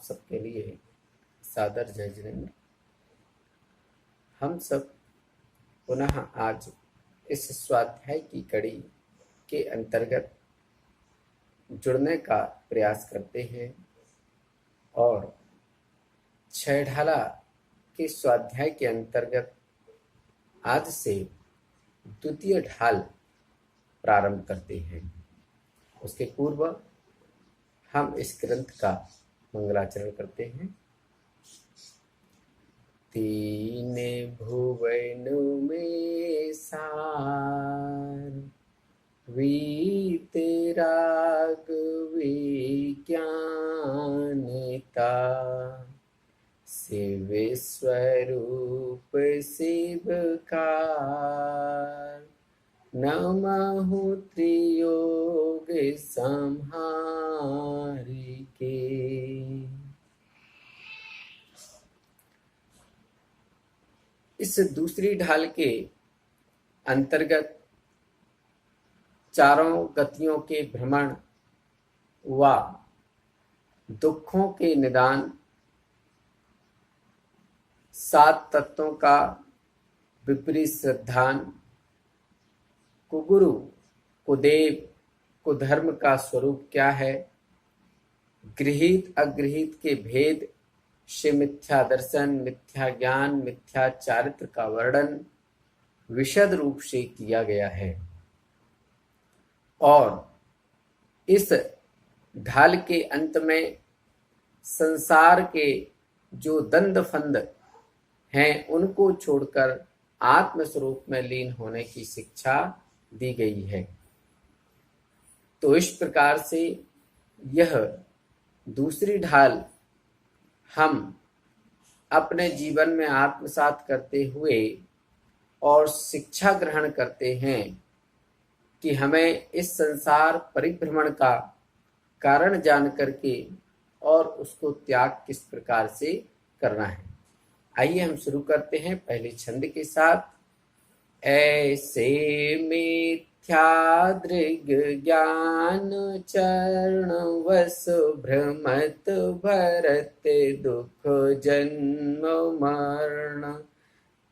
सबके लिए सादर जय जिनेंद्र। हम सब पुनः आज इस स्वाध्याय की कड़ी के अंतर्गत जुड़ने का प्रयास करते हैं और छह ढाला के स्वाध्याय के अंतर्गत आज से द्वितीय ढाल प्रारंभ करते हैं। उसके पूर्व हम इस ग्रंथ का मंगलाचरण करते हैं। तीन भुवन में सार वीत राग विज्ञानता शिव स्वरूप शिवकार नमः त्रियोग संहार के। इस दूसरी ढाल के अंतर्गत चारों गतियों के भ्रमण व दुखों के निदान, सात तत्वों का विपरीत श्रद्धान, कुगुरु कुदेव कुधर्म का स्वरूप क्या है, गृहीत अगृहीत के भेद से मिथ्या दर्शन, मिथ्या ज्ञान, मिथ्या चारित्र का वर्णन विशद रूप से किया गया है। और इस ढाल के अंत में संसार के जो दंड फंद हैं उनको छोड़कर आत्म स्वरूप में लीन होने की शिक्षा दी गई है। तो इस प्रकार से यह दूसरी ढाल हम अपने जीवन में आत्मसात करते हुए और शिक्षा ग्रहण करते हैं कि हमें इस संसार परिभ्रमण का कारण जान करके और उसको त्याग किस प्रकार से करना है। आइए हम शुरू करते हैं पहले छंद के साथ। ऐसे मिथ्या दृग ज्ञान चरण वस भ्रमत भरत दुख जन्म मरण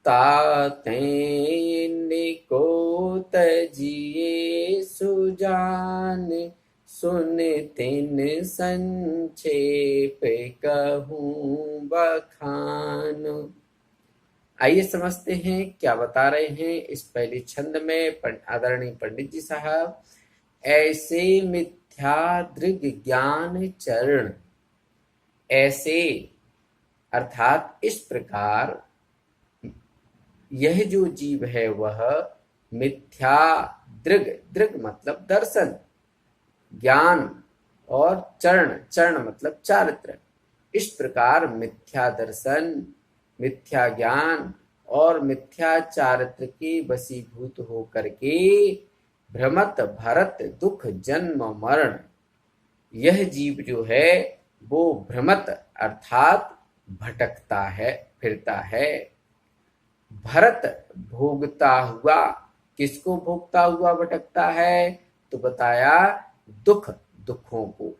ताते को तजिए सुजान सुन तिन संक्षेप कहूँ बखान। आइए समझते हैं क्या बता रहे हैं इस पहले छंद में आदरणीय पंडित जी साहब। ऐसे मिथ्या दृग ज्ञान चरण, ऐसे अर्थात इस प्रकार यह जो जीव है वह मिथ्या दृग, दृग मतलब दर्शन, ज्ञान और चरण, चरण मतलब चारित्र, इस प्रकार मिथ्या दर्शन, मिथ्या ज्ञान और मिथ्या चारित्र के वशीभूत होकर के भ्रमत भरत दुख जन्म मरण, यह जीव जो है वो भ्रमत अर्थात भटकता है, फिरता है। भरत भोगता हुआ, किसको भोगता हुआ भटकता है? तो बताया दुख, दुखों को।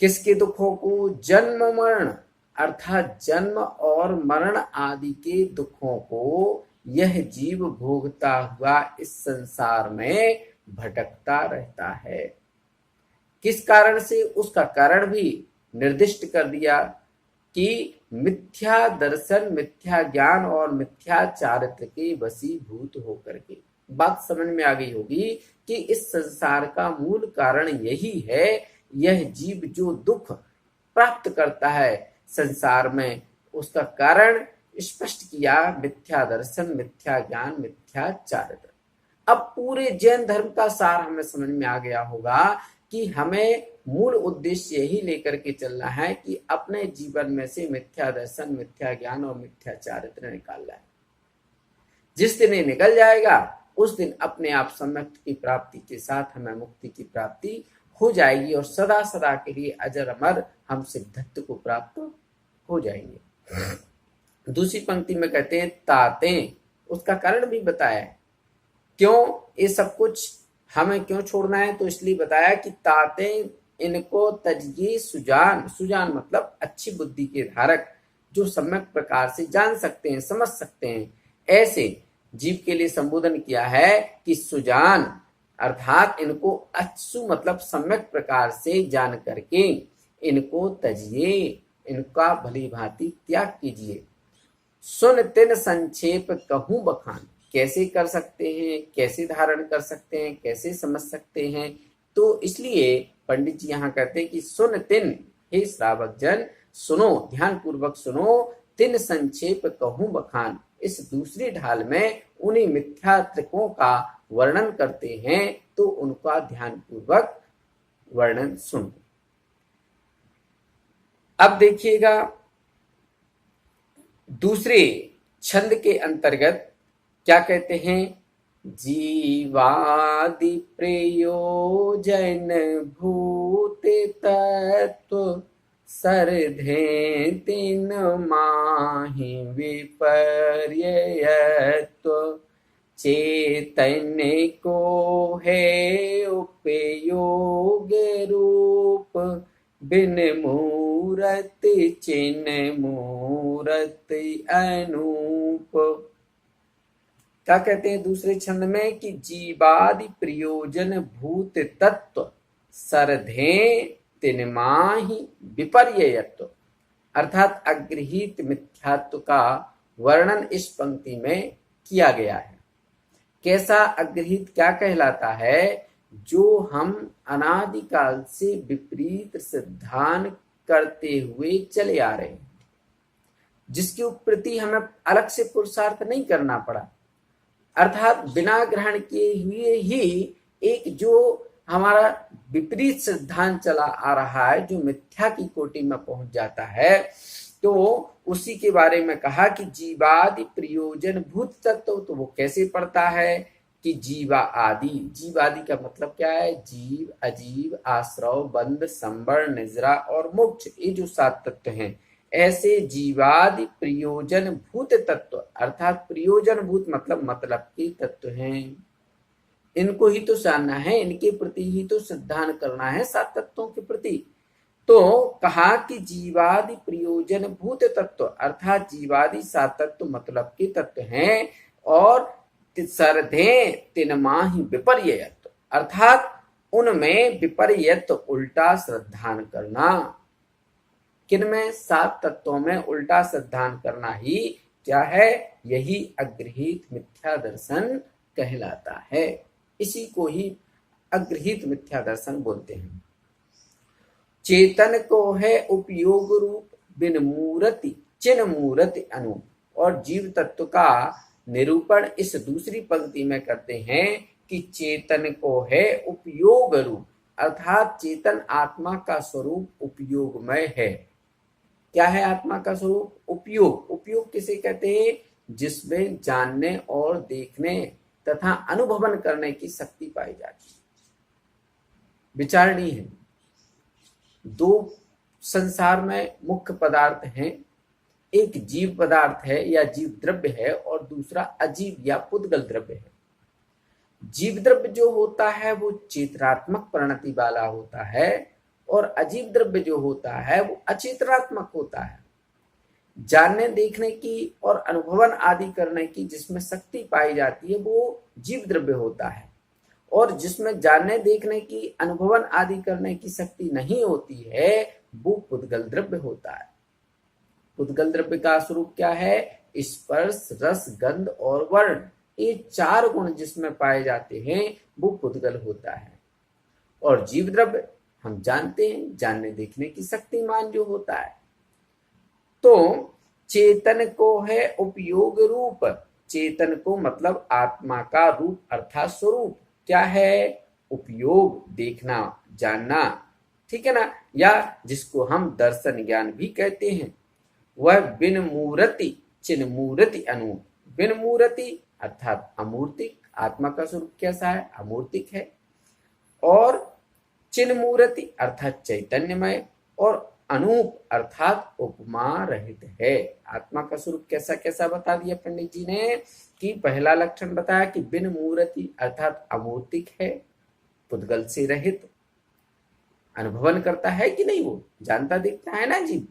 किसके दुखों को? जन्म मरण अर्थात जन्म और मरण आदि के दुखों को यह जीव भोगता हुआ इस संसार में भटकता रहता है। किस कारण से? उसका कारण भी निर्दिष्ट कर दिया कि मिथ्या दर्शन, मिथ्या ज्ञान और मिथ्या चारित्र के वशीभूत होकर के। बात समझ में आ गई होगी कि इस संसार का मूल कारण यही है। यह जीव जो दुख प्राप्त करता है संसार में, उसका कारण स्पष्ट किया, मिथ्या दर्शन, मिथ्या ज्ञान, मिथ्या चारित्र। अब पूरे जैन धर्म का सार हमें समझ में आ गया होगा कि हमें मूल उद्देश्य यही लेकर के चलना है कि अपने जीवन में से मिथ्या दर्शन, मिथ्या ज्ञान और मिथ्या चारित्र निकालना है। जिस दिन ये निकल जाएगा उस दिन अपने आप सम्यक की प्राप्ति के साथ हमें मुक्ति की प्राप्ति हो जाएगी और सदा सदा के लिए अजर अमर हम सिद्धत्व को प्राप्त हो जाएंगे। दूसरी पंक्ति में कहते हैं ताते, उसका कारण भी बताया है। क्यों ये सब कुछ हमें क्यों छोड़ना है? तो इसलिए बताया कि ताते इनको तजिए सुजान, सुजान मतलब अच्छी बुद्धि के धारक, जो सम्यक प्रकार से जान सकते हैं, समझ सकते हैं, ऐसे जीव के लिए संबोधन किया है कि सुजान, अर्थात इनको अच्छु मतलब सम्यक प्रकार से जान करके इनको तजिए, इनका भली भांति त्याग कीजिए। सुन तिन संक्षेप कहूं बखान, कैसे कर सकते हैं, कैसे धारण कर सकते हैं, कैसे समझ सकते हैं। तो इसलिए पंडित जी यहाँ कहते हैं कि सुन तिन, हे श्रावक जन सुनो, ध्यान पूर्वक सुनो, तिन संक्षेप कहूं बखान, इस दूसरी ढाल में उन्हीं मिथ्या त्रिकों का वर्णन करते हैं, तो उनका ध्यान पूर्वक वर्णन सुनो। अब देखिएगा दूसरे छंद के अंतर्गत क्या कहते हैं, जीवादि प्रयोजन भूत तत्व सरधे तिन माहि विपर्ययत्व, चैतन्य को है उपयोग रूप, बिन मूरत चिन्ह मूरत अनूप। क्या कहते हैं दूसरे छंद में कि जीवादि प्रयोजन भूत तत्व सरधे तिन्माहि विपर्ययत्व, अर्थात अगृहीत मिथ्यात्व का वर्णन इस पंक्ति में किया गया है। कैसा अगृहीत क्या कहलाता है, जो हम अनादिकाल से विपरीत सिद्धांत करते हुए चले आ रहे हैं, जिसके प्रति हमें अलग से पुरुषार्थ नहीं करना पड़ा, अर्थात बिना ग्रहण किए हुए ही एक जो हमारा विपरीत सिद्धांत चला आ रहा है, जो मिथ्या की कोटि में पहुंच जाता है, तो उसी के बारे में कहा कि जीवादि प्रयोजन भूत तत्व। तो वो कैसे पड़ता है कि जीवा आदि, जीव आदि का मतलब क्या है, जीव, अजीव, आश्रव, बंध, संवरण, निजरा और मोक्ष, ये जो 7 तत्व हैं, ऐसे जीवादि प्रयोजन भूत तत्व, अर्थात प्रयोजन भूत मतलब के तत्व हैं, इनको ही तो जानना है, इनके प्रति ही तो सिद्धांत करना है 7 तत्वों के प्रति। तो कहा कि जीवादि प्रयोजन भूत तत्व, अर्थात जीवादि 7 तत्व मतलब के तत्व हैं, और सरधे तिनमाहि विपर्ययत्व, अर्थात उनमें विपर्ययत्व उल्टा श्रद्धान करना। किनमें 7 तत्वों में उल्टा श्रद्धान करना ही क्या है, यही अगृहीत मिथ्या दर्शन कहलाता है। इसी को ही अगृहीत मिथ्या दर्शन बोलते हैं। चेतन को है उपयोग रूप, बिन मूर्ति चिन्ह मूर्ति अनूप, और जीव तत्व का निरूपण इस दूसरी पंक्ति में करते हैं कि चेतन को है उपयोग रूप, अर्थात चेतन आत्मा का स्वरूप उपयोगमय है। क्या है आत्मा का स्वरूप, उपयोग। उपयोग किसे कहते हैं, जिसमें जानने और देखने तथा अनुभवन करने की शक्ति पाई जाती है। विचारणी है, 2 संसार में मुख्य पदार्थ हैं, एक जीव पदार्थ है या जीव द्रव्य है, और दूसरा अजीव या पुद्गल द्रव्य है। जीव द्रव्य जो होता है वो चेतनात्मक परिणति वाला होता है, और अजीव द्रव्य जो होता है वो अचेतनात्मक होता है। जानने देखने की और अनुभवन आदि करने की जिसमें शक्ति पाई जाती है वो जीव द्रव्य होता है, और जिसमें जानने देखने की अनुभवन आदि करने की शक्ति नहीं होती है वो पुद्गल द्रव्य होता है। पुद्गल द्रव्य का स्वरूप क्या है, स्पर्श, रस, गंध और वर्ण, ये 4 गुण जिसमें पाए जाते हैं वो पुद्गल होता है। और जीव द्रव्य हम जानते हैं, जानने देखने की शक्तिमान जो होता है। तो चेतन को है उपयोग रूप, चेतन को मतलब आत्मा का रूप अर्थात स्वरूप क्या है, उपयोग, देखना, जानना, ठीक है ना, या जिसको हम दर्शन ज्ञान भी कहते हैं। वह बिन मूर्ति चिन्ह मूर्ति अनूप, बिन मूर्ति अर्थात अमूर्तिक, आत्मा का स्वरूप कैसा है, अमूर्तिक है, और चिन्ह मूर्ति अर्थात चैतन्यमय, और अनूप अर्थात उपमा रहित है। आत्मा का स्वरूप कैसा कैसा बता दिया पंडित जी ने, कि पहला लक्षण बताया कि बिन मूर्ति अर्थात अमूर्तिक है, पुद्गल से रहित, अनुभवन करता है कि नहीं, वो जानता दिखता है ना जीव।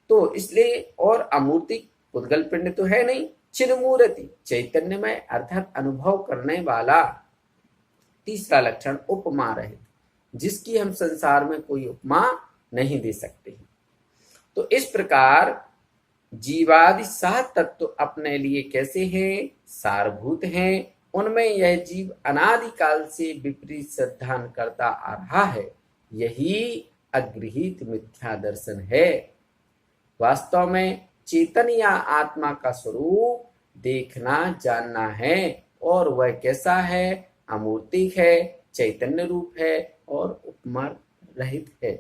तो इसलिए, और अमूर्तिक पुद्गल पिंड तो है नहीं। चिन्मूर्ति चैतन्यमय अर्थात अनुभव करने वाला। तीसरा लक्षण उपमा रहित, जिसकी हम संसार में कोई उपमा नहीं दे सकते। तो इस प्रकार जीवादि सात तत्व अपने लिए कैसे हैं, सारभूत हैं। उनमें यह जीव अनादिकाल से विपरीत श्रद्धान करता आ रहा है। यही अगृहीत मिथ्या दर्शन है। वास्तव में चेतन या आत्मा का स्वरूप देखना जानना है, और वह कैसा है, अमूर्तिक है, चैतन्य रूप है और उपमा रहित है।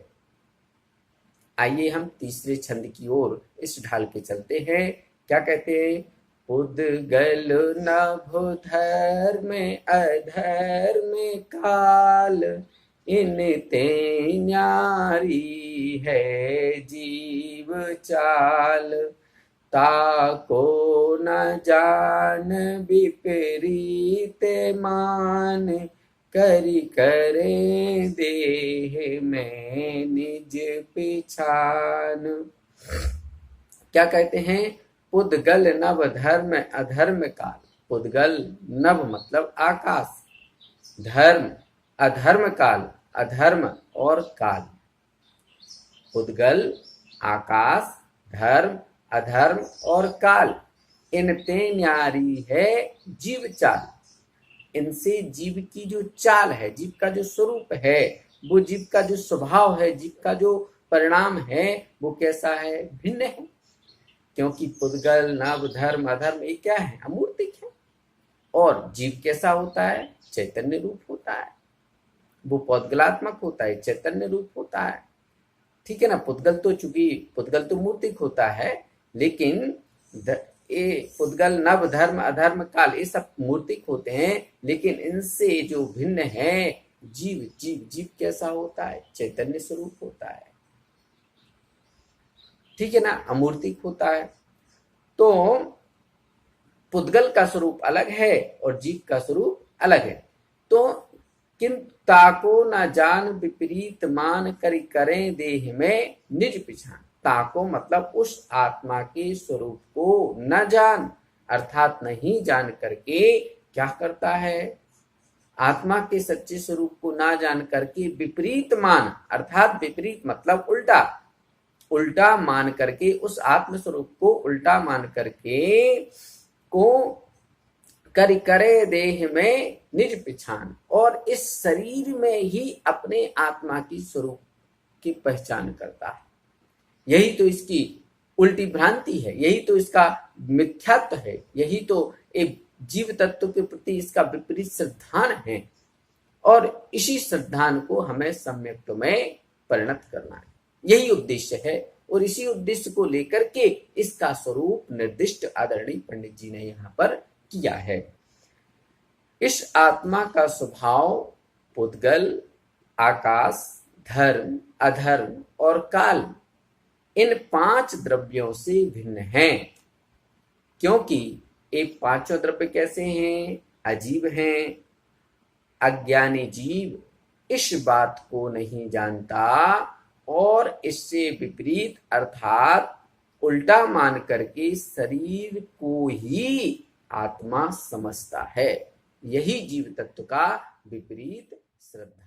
आइए हम तीसरे छंद की ओर इस ढाल के चलते हैं। क्या कहते हैं, पुद्गल नभ धर्म अधर्म काल, इन ते न्यारी है जीव चाल, ताको न जान विपरीत मान, करी करे देह में निज पिछान। क्या कहते हैं, पुद्गल नभ धर्म अधर्म काल। पुद्गल नभ मतलब आकाश, धर्म अधर्म काल, अधर्म और काल। पुद्गल आकाश, धर्म अधर्म और काल, इनते न्यारी है जीव चाल। इनसे जीव की जो चाल है, जीव का जो स्वरूप है, वो जीव का जो स्वभाव है, जीव का जो परिणाम है, वो कैसा है, भिन्न है। क्योंकि पुद्गल नभ धर्म अधर्म ये क्या है, अमूर्तिक है। और जीव कैसा होता है, चैतन्य रूप होता है। वो पुद्गलात्मक होता है, चैतन्य रूप होता है। ठीक है ना। पुद्गल तो चूंकि पुद्गल तो मूर्तिक होता है, लेकिन ये पुद्गल नभ धर्म अधर्म काल ये सब मूर्तिक होते हैं, लेकिन इनसे जो भिन्न है जीव, जीव कैसा होता है, चैतन्य स्वरूप होता है। ठीक है ना, अमूर्तिक होता है। तो पुद्गल का स्वरूप अलग है और जीव का स्वरूप अलग है। तो किंतु ताको न जान विपरीत मान, करी करें देह में निज पिछान। ताको मतलब उस आत्मा के स्वरूप को न जान, अर्थात नहीं जान करके क्या करता है, आत्मा के सच्चे स्वरूप को ना जान करके विपरीत मान, अर्थात विपरीत मतलब उल्टा, उल्टा मान करके उस आत्म स्वरूप को उल्टा मान करके को करी करे देह में निज पिछान, और इस शरीर में ही अपने आत्मा की स्वरूप की पहचान करता है। यही तो इसकी उल्टी भ्रांति है, यही तो इसका मिथ्यात्व है, यही तो एक जीव तत्व के प्रति इसका विपरीत श्रद्धान है। और इसी श्रद्धान को हमें सम्यक्त्व में परिणत करना है, यही उद्देश्य है। और इसी उद्देश्य को लेकर के इसका स्वरूप निर्दिष्ट आदरणीय पंडित जी ने यहाँ पर किया है। इस आत्मा का स्वभाव पुद्गल, आकाश, धर्म, अधर्म और काल, इन पांच द्रव्यों से भिन्न है। क्योंकि ये पांचों द्रव्य कैसे हैं, अजीब हैं। अज्ञानी जीव इस बात को नहीं जानता और इससे विपरीत अर्थात उल्टा मान करके शरीर को ही आत्मा समझता है। यही जीव तत्व का विपरीत श्रद्धा